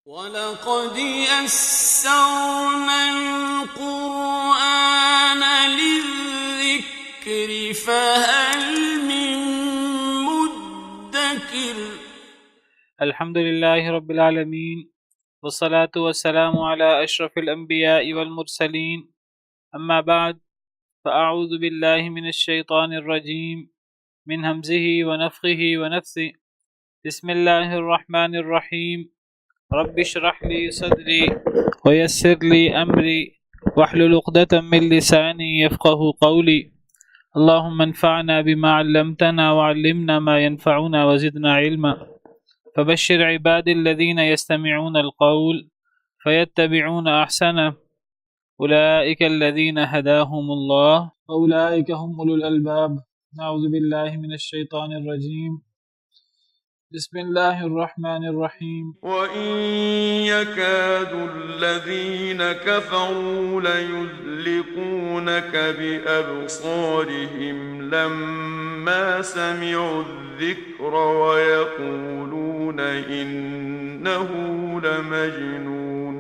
وَلَقَدْ يَسَّرْنَا الْقُرْآنَ لِلذِّكْرِ فَهَلْ مِن مُّدَّكِرٍ۔ الحمد لله رب العالمين والصلاة والسلام على أشرف الأنبياء والمرسلين، أما بعد، فأعوذ بالله من الشيطان الرجيم من همزه ونفخه ونفثه. بسم الله الرحمن الرحيم. رب اشرح لي صدري ويسر لي أمري واحلل عقدة من لساني يفقه قولي. اللهم انفعنا بما علمتنا وعلمنا ما ينفعنا وزدنا علما. فبشر عبادي الذين يستمعون القول فيتبعون أحسنه، أولئك الذين هداهم الله وأولئك هم أولو الألباب. أعوذ بالله من الشيطان الرجيم. بسم الله الرحمن الرحيم. وَإِن يَكَادُ الَّذِينَ كَفَرُوا لَيُزْلِقُونَكَ بِأَبْصَارِهِمْ لَمَّا سَمِعُوا الذِّكْرَ وَيَقُولُونَ إِنَّهُ لَمَجْنُونٌ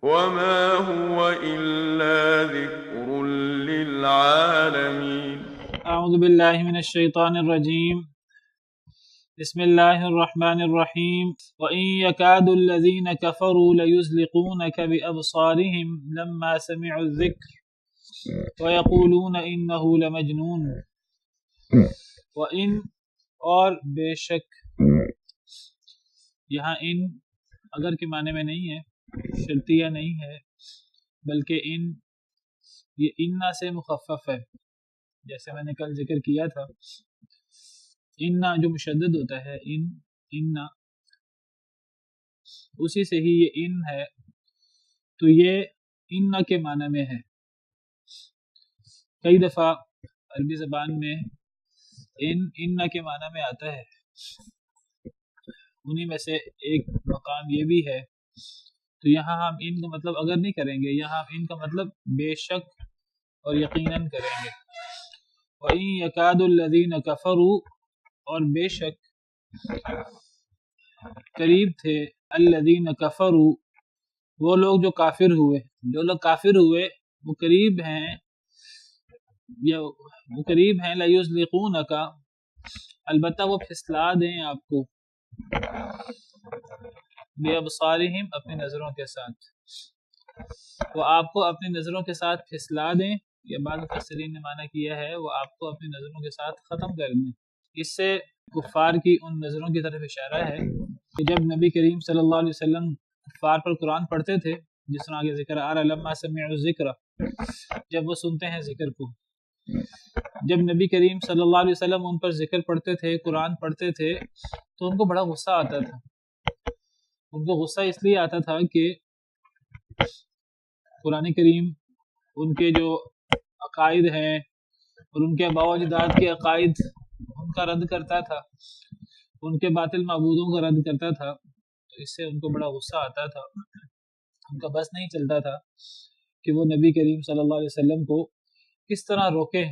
وَمَا هُوَ إِلَّا ذِكْرٌ لِّلْعَالَمِينَ. أعوذ بالله من الشيطان الرجيم. بسم الله الرحمن الرحيم. وَإِن يَكَادُ الَّذِينَ كَفَرُوا لَيُزْلِقُونَكَ بِأَبْصَارِهِمْ لَمَّا سَمِعُوا الذِّكْرَ وَيَقُولُونَ إِنَّهُ لَمَجْنُونٌ. وَإِن اور بے شک، یہاں ان اگر کے معنی میں نہیں ہے، شرطیہ نہیں ہے، بلکہ ان یہ انا سے مخفف ہے، جیسے میں نے کل ذکر کیا تھا۔ انا جو مشدد ہوتا ہے، انا اسی سے ہی یہ ان ہے، تو یہ انا کے معنی میں ہے۔ کئی دفعہ عربی زبان میں انا کے معنی میں آتا ہے، انہی میں سے ایک مقام یہ بھی ہے۔ تو یہاں ہم ان کا مطلب اگر نہیں کریں گے، یہاں ہم ان کا مطلب بے شک اور یقیناً کریں گے۔ وَإِن يَكَادُ الَّذِينَ كَفَرُوا، اور بے شک قریب تھے، الذین کفروا، وہ لوگ جو کافر ہوئے، جو لوگ کافر ہوئے وہ قریب ہیں، یا وہ قریب ہیں، لَيُزْلِقُونَكَ، البتہ وہ پھسلا دیں آپ کو، بِأَبْصَارِهِمْ، اپنی نظروں کے ساتھ، وہ آپ کو اپنی نظروں کے ساتھ پھسلا دیں، یا بعض مفسرین نے معنی کیا ہے وہ آپ کو اپنی نظروں کے ساتھ ختم کر دیں۔ اس سے کفار کی ان نظروں کی طرف اشارہ ہے کہ جب نبی کریم صلی اللہ علیہ وسلم کفار پر قرآن پڑھتے تھے، جس طرح آگے ذکر آ رہا ہے، لما سمعوا الذکر، جب وہ سنتے ہیں ذکر کو، جب نبی کریم صلی اللہ علیہ وسلم ان پر ذکر پڑھتے تھے، قرآن پڑھتے تھے، تو ان کو بڑا غصہ آتا تھا۔ ان کو غصہ اس لیے آتا تھا کہ قرآن کریم ان کے جو عقائد ہیں اور ان کے آباء و اجداد کے عقائد ان کا رد کرتا تھا، ان کے باطل معبودوں کا رد کرتا تھا، تو اس سے ان کو بڑا غصہ آتا تھا۔ ان کا بس نہیں چلتا تھا کہ وہ نبی کریم صلی اللہ علیہ وسلم کو کس طرح روکے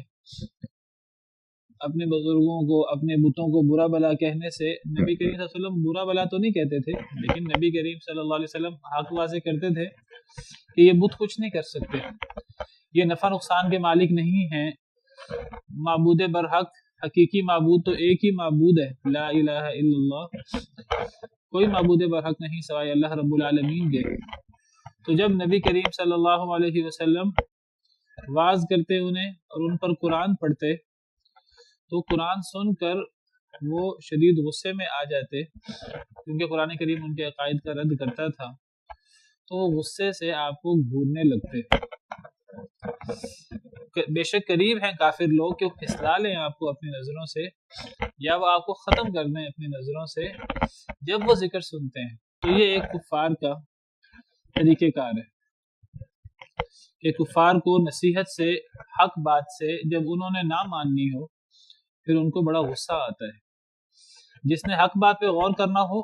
اپنے بزرگوں کو، اپنے بتوں کو برا بلا کہنے سے۔ نبی کریم صلی اللہ علیہ وسلم برا بلا تو نہیں کہتے تھے، لیکن نبی کریم صلی اللہ علیہ وسلم حق واضح کرتے تھے کہ یہ بت کچھ نہیں کر سکتے، یہ نفع نقصان کے مالک نہیں ہیں، معبود برحق، حقیقی معبود تو ایک ہی معبود ہے، لا الہ الا اللہ، کوئی معبود برحق نہیں سوائے اللہ رب العالمین کے۔ تو جب نبی کریم صلی اللہ علیہ وسلم واعظ کرتے انہیں اور ان پر قرآن پڑھتے، تو قرآن سن کر وہ شدید غصے میں آ جاتے، کیونکہ قرآن کریم ان کے عقائد کا رد کرتا تھا، تو وہ غصے سے آپ کو گھورنے لگتے۔ بے شک قریب ہیں کافر لوگ کہ وہ پھسلا لیں آپ کو اپنی نظروں سے، یا وہ آپ کو ختم کر دیں اپنی نظروں سے جب وہ ذکر سنتے ہیں۔ تو یہ ایک کفار کا طریقہ کار ہے کہ کفار کو نصیحت سے، حق بات سے جب انہوں نے نہ ماننی ہو، پھر ان کو بڑا غصہ آتا ہے۔ جس نے حق بات پہ غور کرنا ہو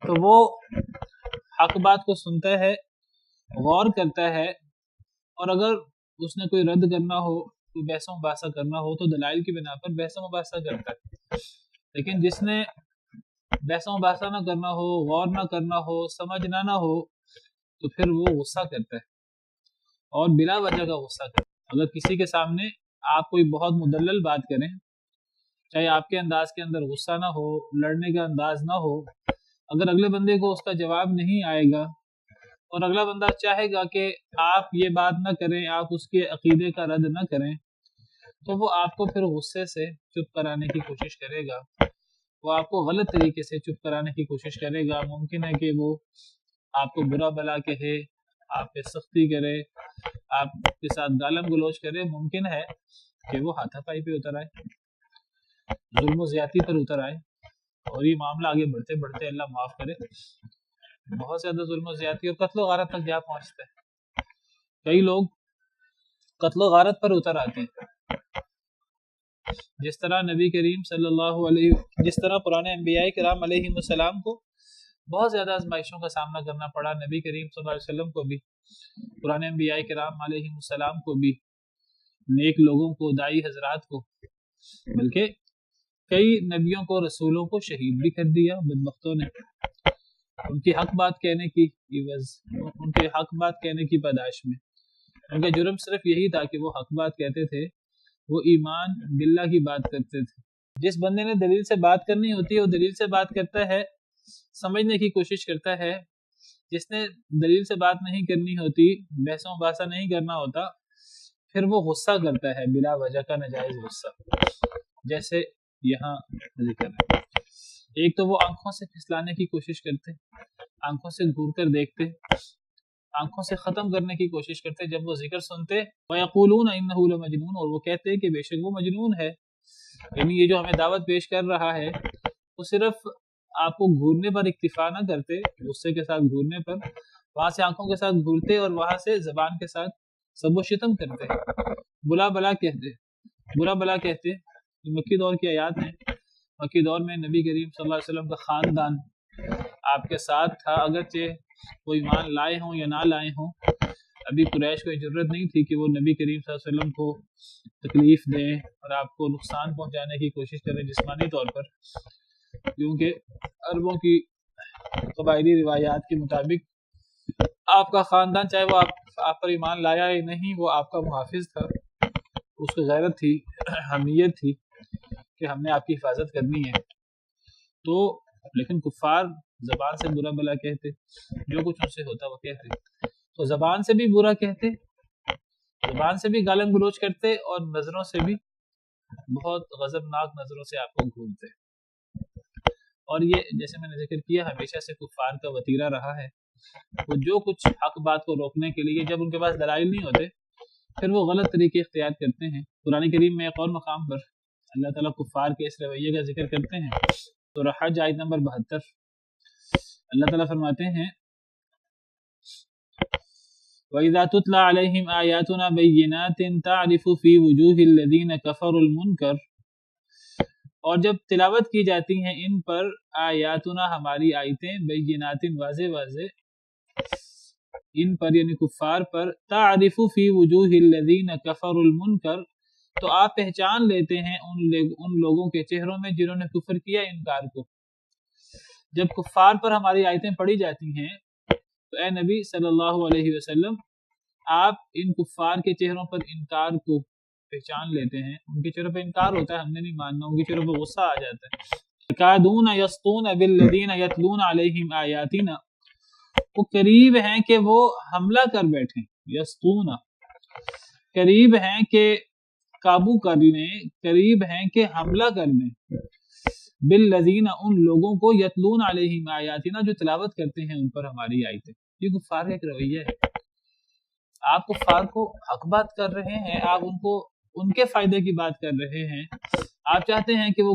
تو وہ حق بات کو سنتا ہے، غور کرتا ہے، اور اگر اس نے کوئی رد کرنا ہو، کوئی بحث و مباحثہ کرنا ہو، تو دلائل کی بنا پر بحث و مباحثہ کرتا ہے۔ لیکن جس نے بحث و مباحثہ نہ کرنا ہو، غور نہ کرنا ہو، سمجھنا نہ ہو، تو پھر وہ غصہ کرتا ہے اور بلا وجہ کا غصہ کرتا ہے۔ اگر کسی کے سامنے آپ کوئی بہت مدلل بات کریں، چاہے آپ کے انداز کے اندر غصہ نہ ہو، لڑنے کا انداز نہ ہو، اگر اگلے بندے کو اس کا جواب نہیں آئے گا اور اگلا بندہ چاہے گا کہ آپ یہ بات نہ کریں، آپ اس کے عقیدے کا رد نہ کریں، تو وہ آپ کو پھر غصے سے چپ کرانے کی کوشش کرے گا، وہ آپ کو غلط طریقے سے چپ کرانے کی کوشش کرے گا۔ ممکن ہے کہ وہ آپ کو برا بلا کہے، آپ پہ سختی کرے، آپ کے ساتھ گالم گلوچ کرے، ممکن ہے کہ وہ ہاتھا پائی پہ اتر آئے، ظلم و زیادتی پر اتر آئے، اور یہ معاملہ آگے بڑھتے بڑھتے اللہ معاف کرے بہت زیادہ ظلم و زیادتی اور قتل و غارت تک جا پہنچتا ہے۔ کئی لوگ قتل و غارت پر اتر آتے ہیں، جس طرح نبی کریم صلی اللہ علیہ جس طرح پرانے انبیاء کرام علیہ السلام کو بہت زیادہ آزمائشوں کا سامنا کرنا پڑا، نبی کریم صلی اللہ علیہ وسلم کو بھی، پرانے انبیاء کرام علیہ السلام کو بھی، نیک لوگوں کو، داعی حضرات کو، بلکہ کئی نبیوں کو، رسولوں کو شہید بھی کر دیا بدبختوں نے، ان کی حق بات کہنے کی عوض، ان کے حق بات کہنے کی پاداش میں۔ ان کا جرم صرف یہی تھا کہ وہ حق بات کہتے تھے، وہ ایمان باللہ کی بات کرتے تھے۔ جس بندے نے دلیل سے بات کرنی ہوتی ہے وہ دلیل سے بات کرتا ہے، سمجھنے کی کوشش کرتا ہے۔ جس نے دلیل سے بات نہیں کرنی ہوتی، بحث و مباحثہ نہیں کرنا ہوتا، پھر وہ غصہ کرتا ہے، بلا وجہ کا ناجائز غصہ، جیسے یہاں ذکر ہے۔ ایک تو وہ آنکھوں سے پھسلانے کی کوشش کرتے، آنکھوں سے گھور کر دیکھتے، آنکھوں سے ختم کرنے کی کوشش کرتے جب وہ ذکر سنتے، وَيَقُولُونَ إِنَّهُ لَمَجْنُونَ، اور وہ کہتے کہ بے شک وہ مجنون ہے، یعنی یہ جو ہمیں دعوت پیش کر رہا ہے وہ صرف آپ کو گھورنے پر اکتفا نہ کرتے، غصے کے ساتھ گھورنے پر، وہاں سے آنکھوں کے ساتھ گھورتے اور وہاں سے زبان کے ساتھ سب و شتم کرتے، بلا بلا کہتے، برا بلا کہتے۔ مکی دور کی آیات ہیں، مکی دور میں نبی کریم صلی اللہ علیہ وسلم کا خاندان آپ کے ساتھ تھا، اگرچہ وہ ایمان لائے ہوں یا نہ لائے ہوں، ابھی قریش کو جرت نہیں تھی کہ وہ نبی کریم صلی اللہ علیہ وسلم کو تکلیف دیں اور آپ کو نقصان پہنچانے کی کوشش کریں جسمانی طور پر، کیونکہ عربوں کی قبائلی روایات کے مطابق آپ کا خاندان، چاہے وہ آپ پر ایمان لایا یا نہیں، وہ آپ کا محافظ تھا، اس کو غیرت تھی، حمیت تھی کہ ہم نے آپ کی حفاظت کرنی ہے۔ تو لیکن کفار زبان سے برا بلا کہتے، جو کچھ ان سے ہوتا وہ کہتے، تو زبان سے بھی برا کہتے، زبان سے بھی گالم گلوچ کرتے، اور نظروں سے بھی بہت غضبناک نظروں سے آپ کو گھورتے۔ اور یہ جیسے میں نے ذکر کیا ہمیشہ سے کفار کا وتیرہ رہا ہے، وہ جو کچھ حق بات کو روکنے کے لیے جب ان کے پاس دلائل نہیں ہوتے پھر وہ غلط طریقے اختیار کرتے ہیں۔ قرآن کریم میں ایک اور مقام پر اللہ تعالیٰ کفار کے اس رویے کا ذکر کرتے ہیں، سورہ حج آیت نمبر 72، اللہ تعالیٰ فرماتے ہیں وَإِذَا تُتْلَى عَلَيْهِمْ آيَاتُنَا بَيِّنَاتٍ تَعْرِفُ فِي وُجُوهِ الَّذِينَ كَفَرُوا الْمُنكَرَ، اور جب تلاوت کی جاتی ہیں ان پر آیاتنا ہماری آیتیں، بینات واضح واضح، ان پر یعنی کفار پر، تعرف فی وجوہ الذین کفروا المنکر، تو آپ پہچان لیتے ہیں ان لوگوں کے چہروں میں جنہوں نے کفر کیا، انکار کو۔ جب کفار پر ہماری آیتیں پڑھی جاتی ہیں تو اے نبی صلی اللہ علیہ وسلم آپ ان کفار کے چہروں پر انکار کو پہچان لیتے ہیں، ان کے چہروں پہ انکار ہوتا ہے، ہم نے نہیں ماننا، ان کے چہروں پہ غصہ آ جاتا ہے۔ یکادون یسطون بالذین یتلون علیہم آیاتنا، وہ قریب ہیں کہ وہ حملہ کر بیٹھیں، یسطون قریب ہیں کہ قابو کر لیں، قریب ہیں کہ حملہ کر لیں، بالذین ان لوگوں کو، یتلون علیہم آیاتنا جو تلاوت کرتے ہیں ان پر ہماری آیتیں۔ یہ کفار کا ایک رویہ ہے، آپ کفار کو حق بات کر رہے ہیں، آپ ان کو ان کے فائدے کی بات کر رہے ہیں، آپ چاہتے ہیں کہ وہ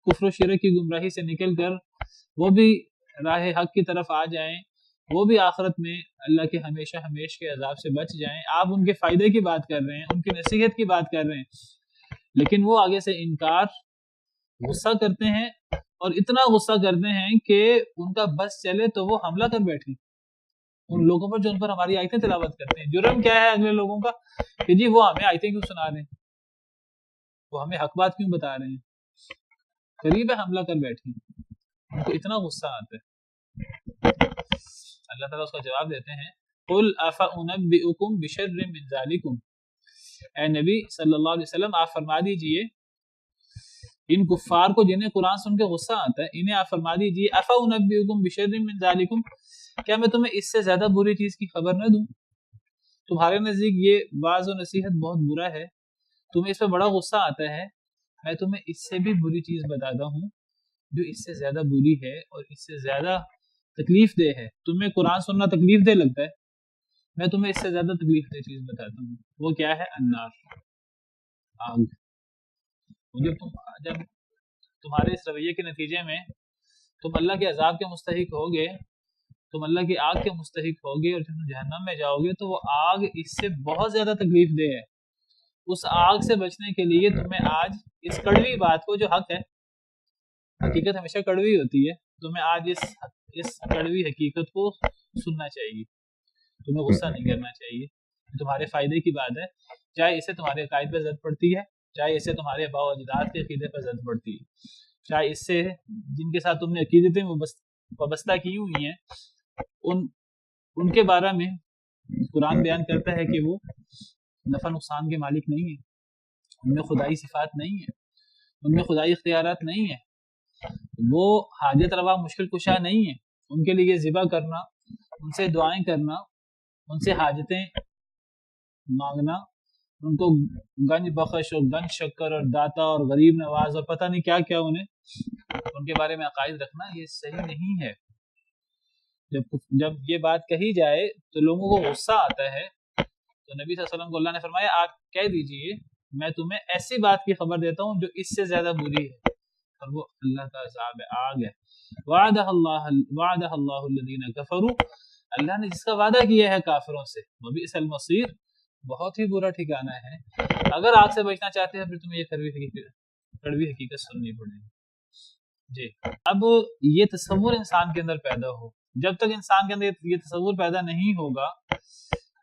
کفر و شرک کی گمراہی سے نکل کر وہ بھی راہ حق کی طرف آ جائیں، وہ بھی آخرت میں اللہ کے ہمیشہ ہمیش کے عذاب سے بچ جائیں، آپ ان کے فائدے کی بات کر رہے ہیں، ان کی نصیحت کی بات کر رہے ہیں، لیکن وہ آگے سے انکار، غصہ کرتے ہیں، اور اتنا غصہ کرتے ہیں کہ ان کا بس چلے تو وہ حملہ کر بیٹھیں ان لوگوں پر جو ان پر ہماری آیتیں تلاوت کرتے ہیں۔ جرم کیا ہے اگلے لوگوں کا کہ جی وہ ہمیں آیتیں کیوں سنا رہے ہیں، وہ ہمیں حق بات کیوں بتا رہے ہیں، قریب ہے حملہ کر بیٹھیں۔ ان کو اتنا غصہ آتا ہے۔ اللہ تعالیٰ اس کا جواب دیتے ہیں قُلْ أَفَأُنَبِّئُكُمْ بِشَرٍّ مِّن ذَلِكُمْ، اے نبی صلی اللہ علیہ وسلم آپ فرما دیجئے ان کفار کو جنہیں قرآن سن کے غصہ آتا ہے، انہیں آپ فرما دیجئے أَفَأُنَبِّئُكُمْ بِشَرٍّ مِّن ذَلِكُمْ، کیا میں تمہیں اس سے زیادہ بری چیز کی خبر نہ دوں؟ تمہارے نزدیک یہ واعظ و نصیحت بہت برا ہے، تمہیں اس پہ بڑا غصہ آتا ہے، میں تمہیں اس سے بھی بری چیز بتاتا ہوں جو اس سے زیادہ بری ہے اور اس سے زیادہ تکلیف دہ ہے۔ تمہیں قرآن سننا تکلیف دہ لگتا ہے، میں تمہیں اس سے زیادہ تکلیف دہ چیز بتاتا ہوں، وہ کیا ہے؟ النار، آگ۔ جب تمہارے اس رویے کے نتیجے میں تم اللہ کے عذاب کے مستحق ہوگے، تم اللہ کی آگ کے مستحق ہوگے اور جب تم جہنم میں جاؤ گے تو وہ آگ اس سے بہت زیادہ تکلیف دہ ہے۔ اس آگ سے بچنے کے لیے تمہیں آج اس کڑوی بات کو، جو حق ہے، حقیقت ہمیشہ کڑوی ہوتی ہے، تمہیں آج اس کڑوی حقیقت کو سننا چاہیے، تمہیں غصہ نہیں کرنا چاہیے، تمہارے فائدے کی بات ہے، چاہے اسے تمہارے عقائد پہ زد پڑتی ہے، چاہے اسے تمہارے آباء و اجداد کے عقیدے پر زد پڑتی ہے، چاہے اس سے جن کے ساتھ تم نے عقیدتیں وابستہ کی ہوئی ہیں ان کے بارے میں قرآن بیان کرتا ہے کہ وہ نفع نقصان کے مالک نہیں ہیں، ان میں خدائی صفات نہیں ہیں، ان میں خدائی اختیارات نہیں ہیں، وہ حاجت روا مشکل کشا نہیں ہیں، ان کے لیے ذبح کرنا، ان سے دعائیں کرنا، ان سے حاجتیں مانگنا، ان کو گنج بخش اور گنج شکر اور داتا اور غریب نواز اور پتہ نہیں کیا کیا انہیں ان کے بارے میں عقائد رکھنا یہ صحیح نہیں ہے۔ جب یہ بات کہی جائے تو لوگوں کو غصہ آتا ہے، تو نبی صلی اللہ علیہ وسلم کو اللہ نے فرمایا آپ کہہ دیجئے میں تمہیں ایسی بات کی خبر دیتا ہوں جو اس سے زیادہ بری ہے، اور وہ اللہ کا عذاب آگ ہے۔ وعدہ اللہ الذین کفروا، اللہ نے جس کا وعدہ کیا ہے کافروں سے، وبئس المصیر، بہت ہی برا ٹھکانہ ہے۔ اگر آگ سے بچنا چاہتے ہیں پھر تمہیں یہ کڑوی حقیقت سننی پڑے گی۔ جی، اب یہ تصور انسان کے اندر پیدا ہو، جب تک انسان کے اندر یہ تصور پیدا نہیں ہوگا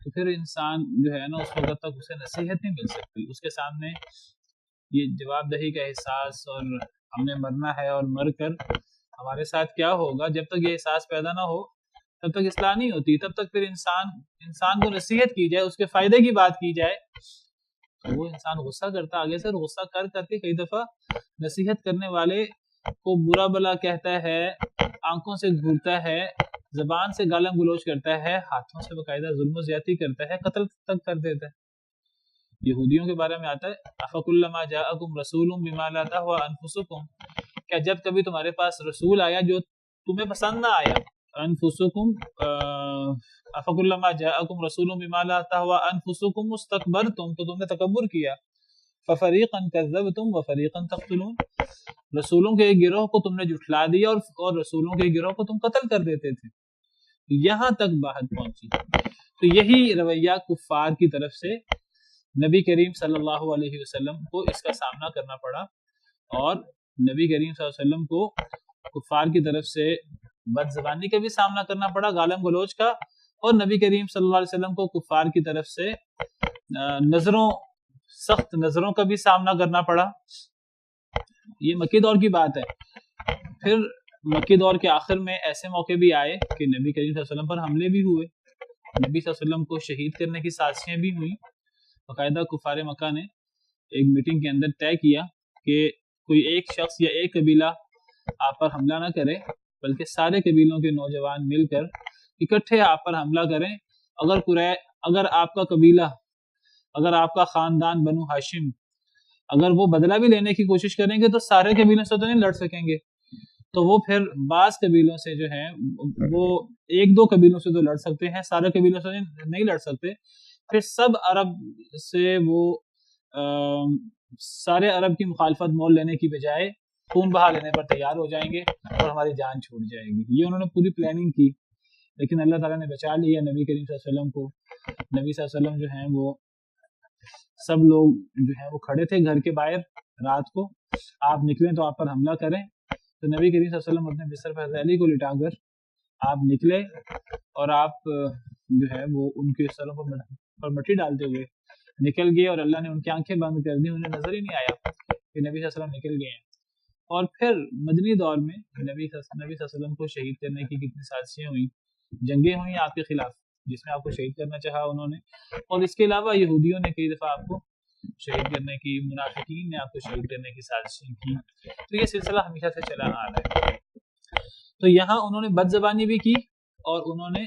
تو پھر انسان جو ہے نا اس وقت تک اسے نصیحت نہیں مل سکتی، اس کے سامنے یہ جواب دہی کا احساس اور ہم نے مرنا ہے اور مر کر ہمارے ساتھ کیا ہوگا، جب تک یہ احساس پیدا نہ ہو تب تک اصلاح نہیں ہوتی، تب تک پھر انسان کو نصیحت کی جائے، اس کے فائدے کی بات کی جائے تو وہ انسان غصہ کرتا آگے سے، اور غصہ کر کے کئی دفعہ نصیحت کرنے والے کو برا بلا کہتا ہے، آنکھوں سے گھورتا ہے، زبان سے گالم گلوچ کرتا ہے، ہاتھوں سے باقاعدہ ظلم و زیادتی کرتا ہے، قتل تک کر دیتا ہے۔ یہودیوں کے بارے میں آتا ہے افکلما جاءکم رسول بما لا تهوى انفسکم، کیا جب کبھی تمہارے پاس رسول آیا جو تمہیں پسند نہ آیا، انفسکم افکلما جاءکم رسول بما لا تهوى انفسکم استکبرتم، تو تم نے تکبر کیا، ففریقا کذبتم وفریقا تقتلون، رسولوں کے ایک گروہ کو تم نے جھٹلا دیا اور رسولوں کے ایک گروہ کو تم قتل کر دیتے تھے، یہاں تک بات پہنچی۔ تو یہی رویہ کفار کی طرف سے نبی کریم صلی اللہ علیہ وسلم کو اس کا سامنا کرنا پڑا، اور نبی کریم صلی اللہ علیہ وسلم کو کفار کی طرف سے بد زبانی کا بھی سامنا کرنا پڑا، گالم گلوچ کا، اور نبی کریم صلی اللہ علیہ وسلم کو کفار کی طرف سے سخت نظروں کا بھی سامنا کرنا پڑا۔ یہ مکی دور کی بات ہے۔ پھر مکی دور کے آخر میں ایسے موقع بھی آئے کہ نبی کریم صلی اللہ علیہ وسلم پر حملے بھی ہوئے، نبی صلی اللہ علیہ وسلم کو شہید کرنے کی سازشیں بھی ہوئیں۔ باقاعدہ کفار مکہ نے ایک میٹنگ کے اندر طے کیا کہ کوئی ایک شخص یا ایک قبیلہ آپ پر حملہ نہ کرے، بلکہ سارے قبیلوں کے نوجوان مل کر اکٹھے آپ پر حملہ کریں۔ اگر آپ کا قبیلہ، اگر آپ کا خاندان بنو ہاشم، اگر وہ بدلہ بھی لینے کی کوشش کریں گے تو سارے قبیلوں سے تو نہیں لڑ سکیں گے، تو وہ پھر بعض قبیلوں سے جو ہیں وہ ایک دو قبیلوں سے تو لڑ سکتے ہیں، سارے قبیلوں سے نہیں لڑ سکتے۔ پھر سب عرب سے وہ سارے عرب کی مخالفت مول لینے کی بجائے خون بہا لینے پر تیار ہو جائیں گے اور ہماری جان چھوٹ جائے گی۔ یہ انہوں نے پوری پلاننگ کی، لیکن اللہ تعالیٰ نے بچا لیا نبی کریم صلی اللہ علیہ وسلم کو۔ نبی صلی اللہ علیہ وسلم جو ہیں وہ سب لوگ جو ہیں وہ کھڑے تھے گھر کے باہر رات کو، آپ نکلیں تو آپ پر حملہ کریں، تو نبی کریم صلی اللہ علیہ وسلم اپنے بستر پر حضرت علی کو لٹا کر آپ نکلے، اور آپ جو ہے وہ ان کے سروں پر مٹی ڈالتے ہوئے نکل گئے، اور اللہ نے ان کی آنکھیں بند کر دی، انہیں نظر ہی نہیں آیا کہ نبی صلی اللہ علیہ وسلم نکل گئے ہیں۔ اور پھر مدنی دور میں نبی صلی اللہ علیہ وسلم کو شہید کرنے کی کتنی سازشیں ہوئیں، جنگیں ہوئیں آپ کے خلاف جس میں آپ کو شہید کرنا چاہا انہوں نے، اور اس کے علاوہ یہودیوں نے کئی دفعہ آپ کو شہید کرنے کی، منافقین نے آپ کو شہید کرنے کی سازشیں کی. تو یہ سلسلہ ہمیشہ سے چلا آ رہا ہے. تو یہاں انہوں نے بد زبانی بھی کی اور انہوں نے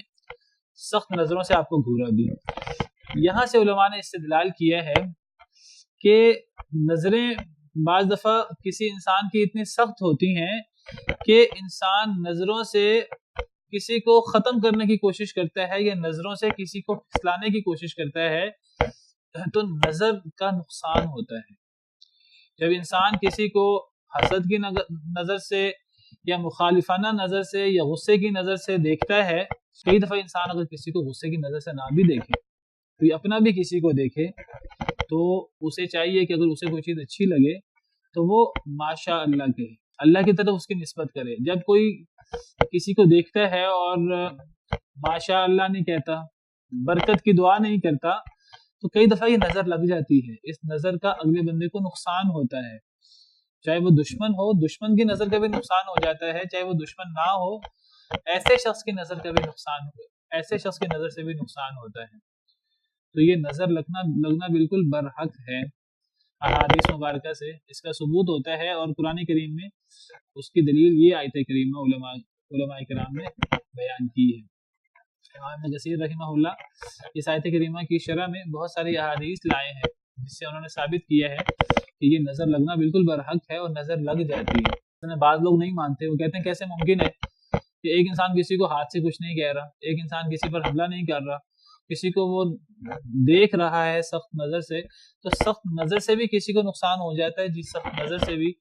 سخت نظروں سے آپ کو گھورا بھی. یہاں سے علماء نے استدلال کیا ہے کہ نظریں بعض دفعہ کسی انسان کی اتنی سخت ہوتی ہیں کہ انسان نظروں سے کسی کو ختم کرنے کی کوشش کرتا ہے یا نظروں سے کسی کو پھسلانے کی کوشش کرتا ہے تو نظر کا نقصان ہوتا ہے. جب انسان کسی کو حسد کی نظر سے یا مخالفانہ نظر سے یا غصے کی نظر سے دیکھتا ہے، کئی دفعہ انسان اگر کسی کو غصے کی نظر سے نہ بھی دیکھے تو اپنا بھی کسی کو دیکھے تو اسے چاہیے کہ اگر اسے کوئی چیز اچھی لگے تو وہ ماشاء اللہ کہے، اللہ کی طرف اس کی نسبت کرے. جب کوئی کسی کو دیکھتا ہے اور ماشاء اللہ نہیں کہتا، برکت کی دعا نہیں کرتا، تو کئی دفعہ یہ نظر لگ جاتی ہے. اس نظر کا اگلے بندے کو نقصان ہوتا ہے، چاہے وہ دشمن ہو، دشمن کی نظر کا بھی نقصان ہو جاتا ہے، چاہے وہ دشمن نہ ہو، ایسے شخص کی نظر کا بھی نقصان ہو، ایسے شخص کی نظر سے بھی نقصان ہوتا ہے. تو یہ نظر لگنا بالکل برحق ہے. احادیث مبارکہ سے اس کا ثبوت ہوتا ہے، اور قرآن کریم میں اس کی دلیل یہ آیت کریمہ علماء کرام نے بیان کی ہے. امام ابن کثیر رحمہ اللہ اس آیت کریمہ کی شرح میں بہت ساری احادیث لائے ہیں جس سے انہوں نے ثابت کیا ہے کہ یہ نظر لگنا بالکل برحق ہے اور نظر لگ جاتی ہے. بعض لوگ نہیں مانتے، وہ کہتے ہیں کیسے ممکن ہے کہ ایک انسان کسی کو ہاتھ سے کچھ نہیں کہہ رہا، ایک انسان کسی پر حملہ نہیں کر رہا، کسی کو وہ دیکھ رہا ہے سخت نظر سے، تو سخت نظر سے بھی کسی کو نقصان ہو جاتا ہے. جس سخت نظر سے بھی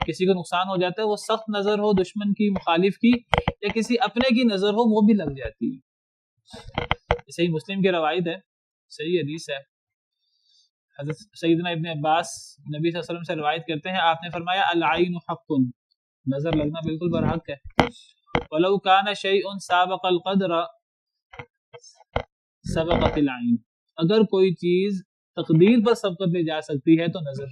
کسی کو نقصان ہو جاتا ہے، وہ سخت نظر ہو دشمن کی، مخالف کی، یا کسی اپنے کی نظر ہو، وہ بھی لگ جاتی ہے. صحیح مسلم کی روایت ہے، صحیح حدیث ہے. حضرت سیدنا ابن عباس نبی صلی اللہ علیہ وسلم سے روایت کرتے ہیں، آپ نے فرمایا العین حق، نظر لگنا بالکل برحق ہے. ولو کان شیء سابق القدر سبقت العین، اگر کوئی چیز تقدیر پر سبقت لے جا سکتی ہے تو نظر.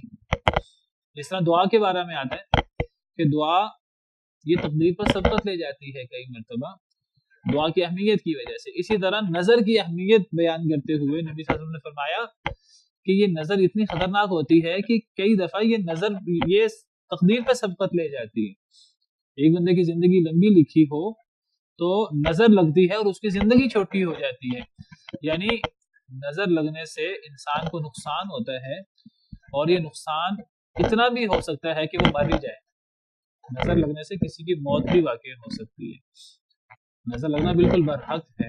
جس طرح دعا کے بارے میں آتا ہے کہ دعا یہ تقدیر پر سبقت لے جاتی ہے کئی مرتبہ دعا کی اہمیت کی وجہ سے، اسی طرح نظر کی اہمیت بیان کرتے ہوئے نبی صلی اللہ علیہ وسلم نے فرمایا کہ یہ نظر اتنی خطرناک ہوتی ہے کہ کئی دفعہ یہ نظر یہ تقدیر پہ سبقت لے جاتی ہے. ایک بندے کی زندگی لمبی لکھی ہو تو نظر لگتی ہے اور اس کی زندگی چھوٹی ہو جاتی ہے. یعنی نظر لگنے سے انسان کو نقصان ہوتا ہے، اور یہ نقصان اتنا بھی ہو سکتا ہے کہ وہ مر ہی جائے. نظر لگنے سے کسی کی موت بھی واقع ہو سکتی ہے. نظر لگنا بالکل برحق ہے.